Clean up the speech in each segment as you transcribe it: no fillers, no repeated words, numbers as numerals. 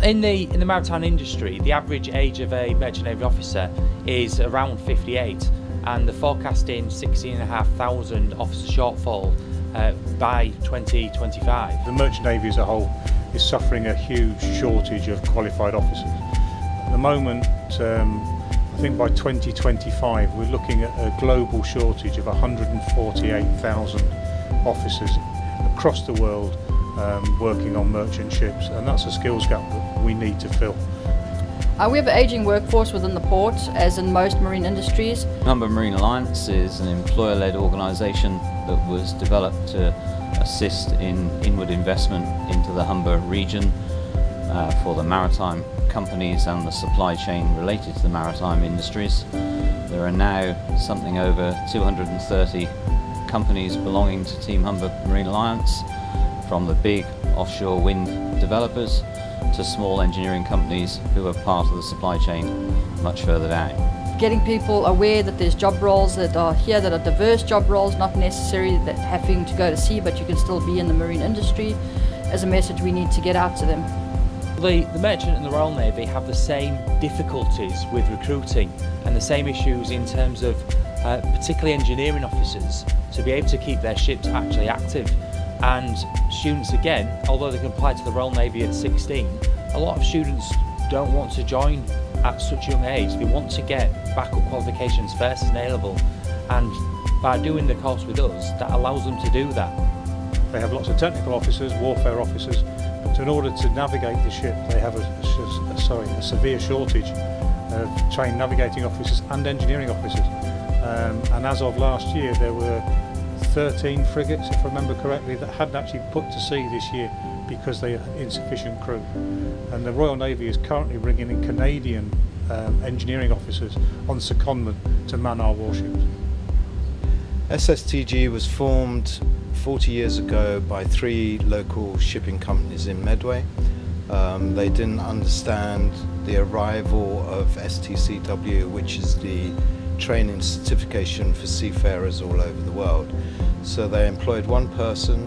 In the maritime industry, the average age of a merchant navy officer is around 58, and they're forecasting 16,500 officer shortfall by 2025. The merchant navy as a whole is suffering a huge shortage of qualified officers. At the moment, I think by 2025 we're looking at a global shortage of 148,000 officers across the world working on merchant ships, and that's a skills gap that we need to fill. We have an ageing workforce within the port, as in most marine industries. Humber Marine Alliance is an employer-led organisation that was developed to assist in inward investment into the Humber region for the maritime companies and the supply chain related to the maritime industries. There are now something over 230 companies belonging to Team Humber Marine Alliance, from the big offshore wind developers to small engineering companies who are part of the supply chain much further down. Getting people aware that there's job roles that are here, that are diverse job roles, not necessarily that having to go to sea, but you can still be in the marine industry, is a message we need to get out to them. The Merchant and the Royal Navy have the same difficulties with recruiting and the same issues in terms of particularly engineering officers to be able to keep their ships actually active. And students, again, although they can apply to the Royal Navy at 16, a lot of students don't want to join at such a young age. They want to get backup qualifications first as an A-level, and by doing the course with us, that allows them to do that. They have lots of technical officers, warfare officers, but in order to navigate the ship they have a severe shortage of trained navigating officers and engineering officers. And as of last year there were 13 frigates, if I remember correctly, that hadn't actually put to sea this year because they had insufficient crew. And the Royal Navy is currently bringing in Canadian engineering officers on secondment to man our warships. SSTG was formed 40 years ago by 3 local shipping companies in Medway. They didn't understand the arrival of STCW, which is the training certification for seafarers all over the world. So they employed one person,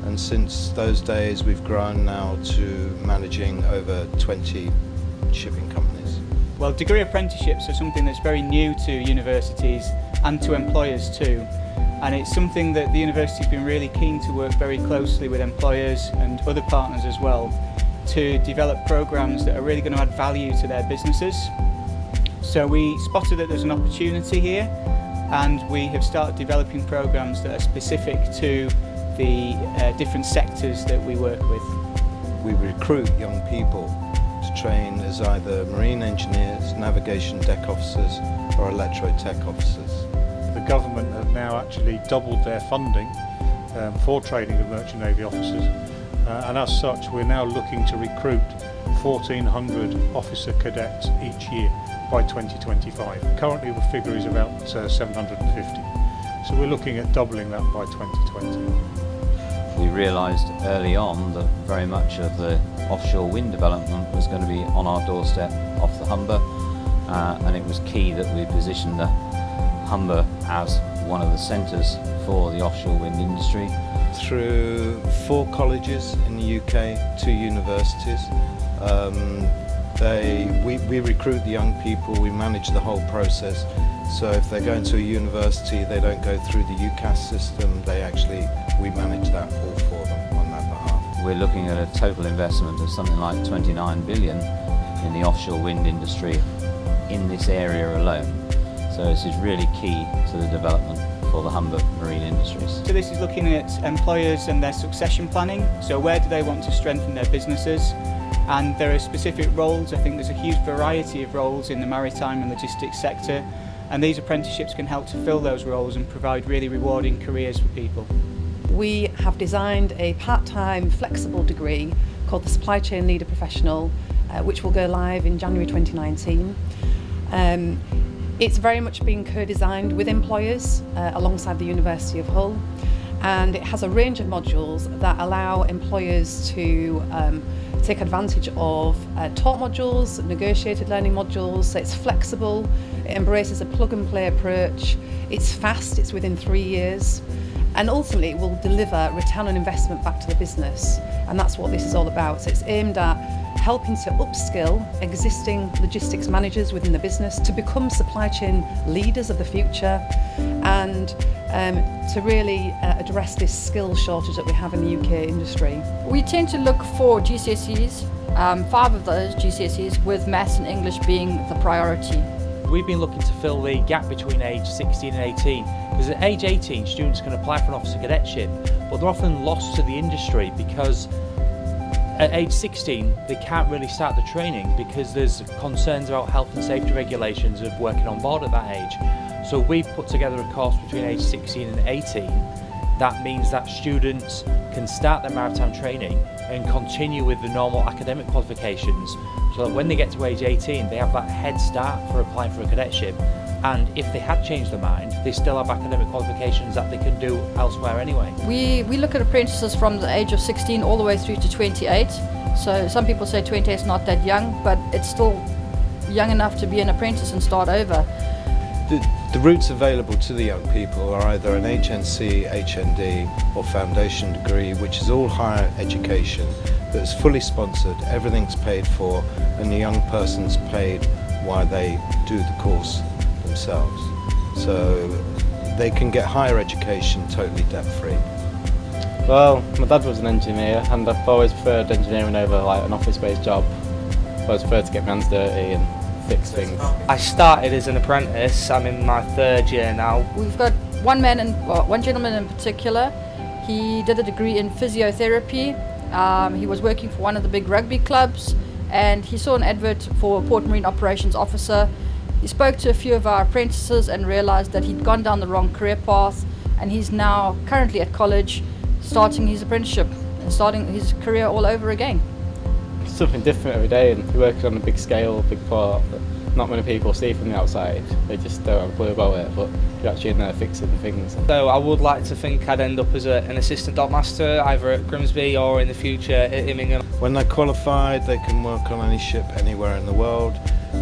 and since those days we've grown now to managing over 20 shipping companies. Well, degree apprenticeships are something that's very new to universities and to employers too. And it's something that the university's been really keen to work very closely with employers and other partners as well to develop programs that are really going to add value to their businesses. So we spotted that there's an opportunity here, and we have started developing programs that are specific to the different sectors that we work with. We recruit young people to train as either marine engineers, navigation deck officers or electro-tech officers. The government have now actually doubled their funding for training of merchant navy officers, and as such we're now looking to recruit 1,400 officer cadets each year by 2025. Currently the figure is about 750, so we're looking at doubling that by 2020. We realised early on that very much of the offshore wind development was going to be on our doorstep off the Humber, and it was key that we positioned the Humber as one of the centres for the offshore wind industry. Through 4 colleges in the UK, 2 universities, we recruit the young people, we manage the whole process. So if they're going to a university, they don't go through the UCAS system, we manage that all for them on that behalf. We're looking at a total investment of something like 29 billion in the offshore wind industry in this area alone. So this is really key to the development for the Humber marine industries. So this is looking at employers and their succession planning. So where do they want to strengthen their businesses? And there are specific roles. I think there's a huge variety of roles in the maritime and logistics sector, and these apprenticeships can help to fill those roles and provide really rewarding careers for people. We have designed a part-time flexible degree called the Supply Chain Leader Professional, which will go live in January 2019. It's very much been co-designed with employers alongside the University of Hull, and it has a range of modules that allow employers to take advantage of taught modules, negotiated learning modules. So it's flexible, it embraces a plug-and-play approach, it's fast, it's within 3 years, and ultimately it will deliver return on investment back to the business, and that's what this is all about. So it's aimed at helping to upskill existing logistics managers within the business to become supply chain leaders of the future, and to really address this skills shortage that we have in the UK industry. We tend to look for GCSEs, 5 of those GCSEs, with maths and English being the priority. We've been looking to fill the gap between age 16 and 18, because at age 18 students can apply for an officer cadetship, but they're often lost to the industry because at age 16 they can't really start the training because there's concerns about health and safety regulations of working on board at that age. So we've put together a course between age 16 and 18 that means that students can start their maritime training and continue with the normal academic qualifications, so that when they get to age 18 they have that head start for applying for a cadetship, and if they had changed their mind they still have academic qualifications that they can do elsewhere anyway. We look at apprentices from the age of 16 all the way through to 28, so some people say 28 is not that young, but it's still young enough to be an apprentice and start over. The routes available to the young people are either an HNC, HND or foundation degree, which is all higher education that's fully sponsored, everything's paid for, and the young person's paid while they do the course themselves. So they can get higher education totally debt-free. Well, my dad was an engineer and I've always preferred engineering over like an office-based job. I always preferred to get my hands dirty and fix things. I started as an apprentice, I'm in my 3rd year now. We've got one gentleman in particular. He did a degree in physiotherapy. He was working for one of the big rugby clubs and he saw an advert for a port marine operations officer. He spoke to a few of our apprentices and realised that he'd gone down the wrong career path, and he's now currently at college starting his apprenticeship and starting his career all over again. Something different every day, and you're working on a big scale, big port that not many people see from the outside. They just don't have a clue about it, but you're actually in there fixing things. So I would like to think I'd end up as an assistant dockmaster, either at Grimsby or in the future at Immingham. When they're qualified, they can work on any ship anywhere in the world.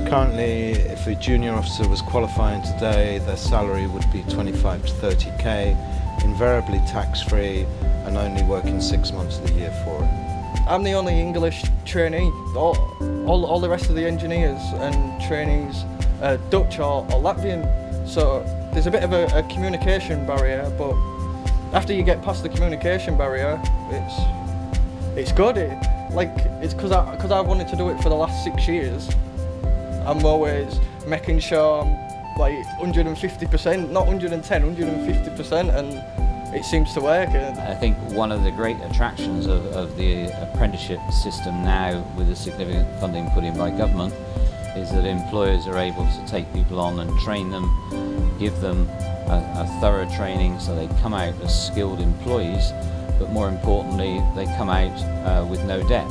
Currently, if a junior officer was qualifying today, their salary would be 25 to 30k, invariably tax-free, and only working 6 months of the year for it. I'm the only English trainee. All the rest of the engineers and trainees are Dutch or Latvian, so there's a bit of a communication barrier, but after you get past the communication barrier, it's good. It's because I wanted to do it for the last 6 years. I'm always making sure I'm like 150%, not 110, 150%, and it seems to work. I think one of the great attractions of the apprenticeship system now, with the significant funding put in by government, is that employers are able to take people on and train them, give them a thorough training so they come out as skilled employees, but more importantly they come out with no debt.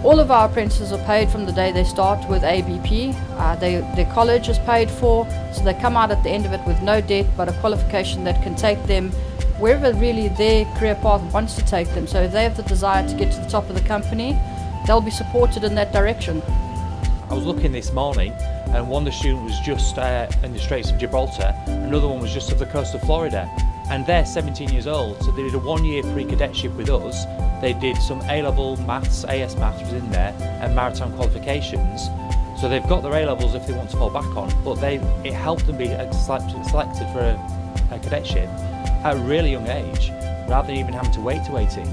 All of our apprentices are paid from the day they start with ABP. Their college is paid for, so they come out at the end of it with no debt, but a qualification that can take them wherever really their career path wants to take them. So if they have the desire to get to the top of the company, they'll be supported in that direction. I was looking this morning and one of the students was just in the Straits of Gibraltar, another one was just off the coast of Florida, and they're 17 years old, so they did a 1-year pre-cadetship with us. They did some A-level maths, AS maths was in there, and maritime qualifications. So they've got their A-levels if they want to fall back on, but it helped them be selected for a cadetship at a really young age, rather than even having to wait to 18.